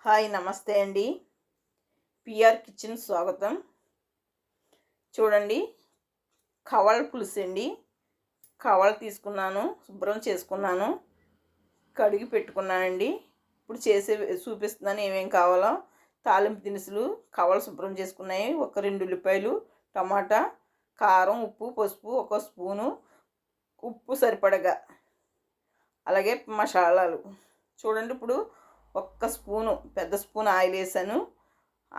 Hi నమస్తే అండి. PR kitchen స్వాగతం. చూడండి, కవళ పులుసు అండి. కవళ తీసుకున్నాను, శుభ్రం చేసుకున్నాను, కడిగి పెట్టుకున్నానండి. ఇప్పుడు చూపిస్తున్నాను ఏమేం కావాలో. తాలింపు దినుసులు, కవళ శుభ్రం చేసుకున్నాయి, ఒక 2 ఉల్లిపాయలు, టమాటా, కారం, ఉప్పు, పసుపు, ఒక స్పూను, ఉప్పు సరిపడగా, అలాగే మసాలాలు. చూడండి, ఇప్పుడు ఒక్క స్పూను, పెద్ద స్పూన్ ఆయిల్ వేసాను.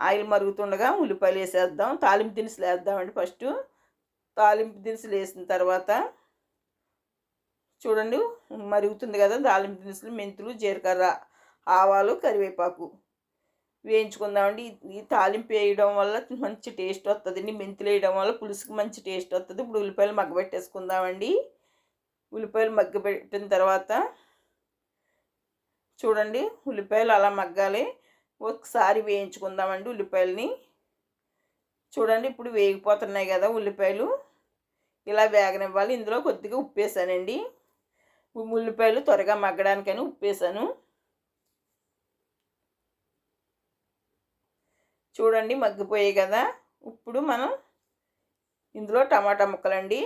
ఆయిల్ మరుగుతుండగా ఉల్లిపాయలు వేసేద్దాం. తాలింపు దినుసులు వేద్దామండి. ఫస్ట్ తాలింపు దినుసులు వేసిన తర్వాత చూడండి, మరుగుతుంది కదా. తాలింపు దినుసులు, మెంతులు, జీలకర్ర, ఆవాలు, కరివేపాకు వేయించుకుందామండి. ఈ తాలింపు వేయడం వల్ల మంచి టేస్ట్ వస్తుందండి. మెంతులు వేయడం వల్ల పులుసుకి మంచి టేస్ట్ వస్తుంది. ఇప్పుడు ఉల్లిపాయలు మగ్గబెట్టేసుకుందామండి. ఉల్లిపాయలు మగ్గబెట్టిన తర్వాత చూడండి, ఉల్లిపాయలు అలా మగ్గాలి. ఒకసారి వేయించుకుందామండి ఉల్లిపాయలని. చూడండి, ఇప్పుడు వేగిపోతున్నాయి కదా ఉల్లిపాయలు. ఇలా వేగనివ్వాలి. ఇందులో కొద్దిగా ఉప్పు వేసానండి. ఉల్లిపాయలు త్వరగా మగ్గడానికని ఉప్పు వేసాను. చూడండి, మగ్గిపోయాయి కదా. ఇప్పుడు మనం ఇందులో టమాటా ముక్కలండి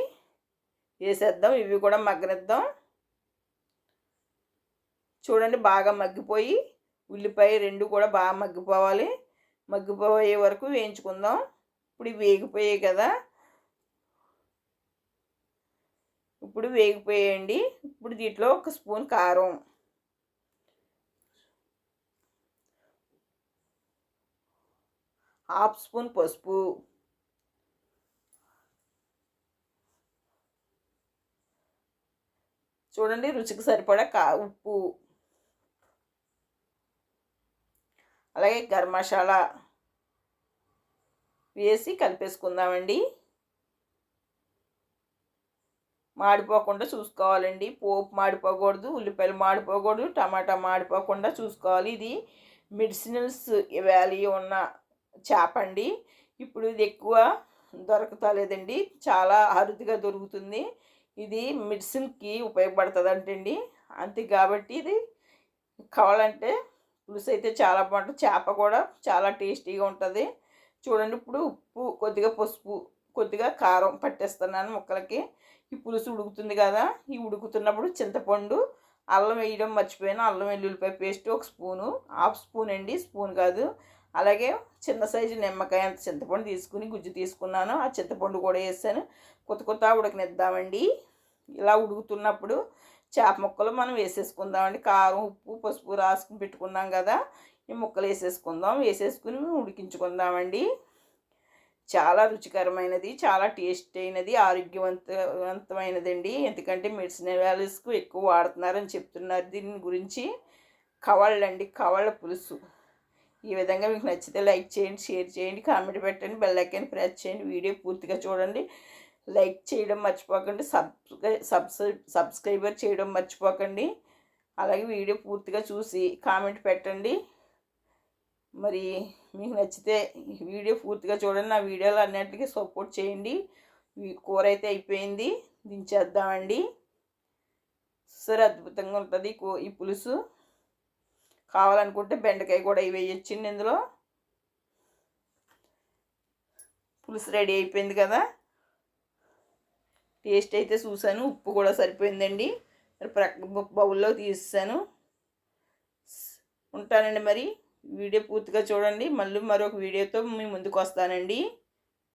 వేసేద్దాం. ఇవి కూడా మగ్గనిద్దాం. చూడండి, బాగా మగ్గిపోయి ఉల్లిపాయ 2 కూడా బాగా మగ్గిపోవాలి. మగ్గిపోయే వరకు వేయించుకుందాం. ఇప్పుడు వేగిపోయాయి కదా. ఇప్పుడు వేగిపోయాయండి. ఇప్పుడు దీంట్లో ఒక స్పూన్ కారం, హాఫ్ స్పూన్ పసుపు, చూడండి రుచికి సరిపడా ఉప్పు, అలాగే గరం మసాలా వేసి కలిపేసుకుందామండి. మాడిపోకుండా చూసుకోవాలండి. పోపు మాడిపోకూడదు, ఉల్లిపాయలు మాడిపోకూడదు, టమాటా మాడిపోకుండా చూసుకోవాలి. ఇది మెడిసినల్స్ వాల్యూ ఉన్న చేప అండి. ఇప్పుడు ఇది ఎక్కువ దొరకతలేదండి, చాలా అరుదుగా దొరుకుతుంది. ఇది మెడిసిన్కి ఉపయోగపడుతుంది అంటండి. అంతే కాబట్టి ఇది కావాలంటే పులుసు అయితే చాలా బాగుంటుంది. చేప కూడా చాలా టేస్టీగా ఉంటుంది. చూడండి, ఇప్పుడు ఉప్పు, కొద్దిగా పసుపు, కొద్దిగా కారం పట్టేస్తున్నాను ముక్కలకి. ఈ పులుసు ఉడుకుతుంది కదా. ఈ ఉడుకుతున్నప్పుడు చింతపండు, అల్లం వేయడం మర్చిపోయాను. అల్లం వెల్లుల్లిపాయ పేస్ట్ ఒక స్పూను, హాఫ్ స్పూన్ అండి, స్పూన్ కాదు. అలాగే చిన్న సైజు నిమ్మకాయ అంత చింతపండు తీసుకుని గుజ్జు తీసుకున్నాను. ఆ చింతపండు కూడా వేసాను. కొత్త ఉడకనిద్దామండి. ఇలా ఉడుకుతున్నప్పుడు చేప ముక్కలు మనం వేసేసుకుందామండి. కారం, ఉప్పు, పసుపు రాసుకుని పెట్టుకున్నాం కదా. ఈ ముక్కలు వేసేసుకుందాం. వేసేసుకుని ఉడికించుకుందామండి. చాలా రుచికరమైనది, చాలా టేస్ట్ అయినది, ఆరోగ్యవంతమైనదండి. ఎందుకంటే మెడిసినల్ వాల్యూస్కు ఎక్కువ వాడుతున్నారని చెప్తున్నారు. దీని గురించి కవళ్ళండి, కవళ్ళ పులుసు. ఈ విధంగా మీకు నచ్చితే లైక్ చేయండి, షేర్ చేయండి, కామెంట్ పెట్టండి, బెల్ ఐకాన్ ప్రెస్ చేయండి. వీడియో పూర్తిగా చూడండి. లైక్ చేయడం మర్చిపోకండి, సబ్స్క్రైబర్ చేయడం మర్చిపోకండి. అలాగే వీడియో పూర్తిగా చూసి కామెంట్ పెట్టండి. మరి మీకు నచ్చితే వీడియో పూర్తిగా చూడండి. నా వీడియోలు అన్నింటికి సపోర్ట్ చేయండి. కూర అయితే అయిపోయింది, దించేద్దామండి. సరే, అద్భుతంగా ఉంటుంది ఈ పులుసు. కావాలనుకుంటే బెండకాయ కూడా వేయొచ్చండి ఇందులో. పులుసు రెడీ అయిపోయింది కదా. టేస్ట్ అయితే చూశాను, ఉప్పు కూడా సరిపోయిందండి. మరి బౌల్లో తీసాను. ఉంటానండి. మరి వీడియో పూర్తిగా చూడండి. మళ్ళీ మరొక వీడియోతో మీ ముందుకు వస్తానండి.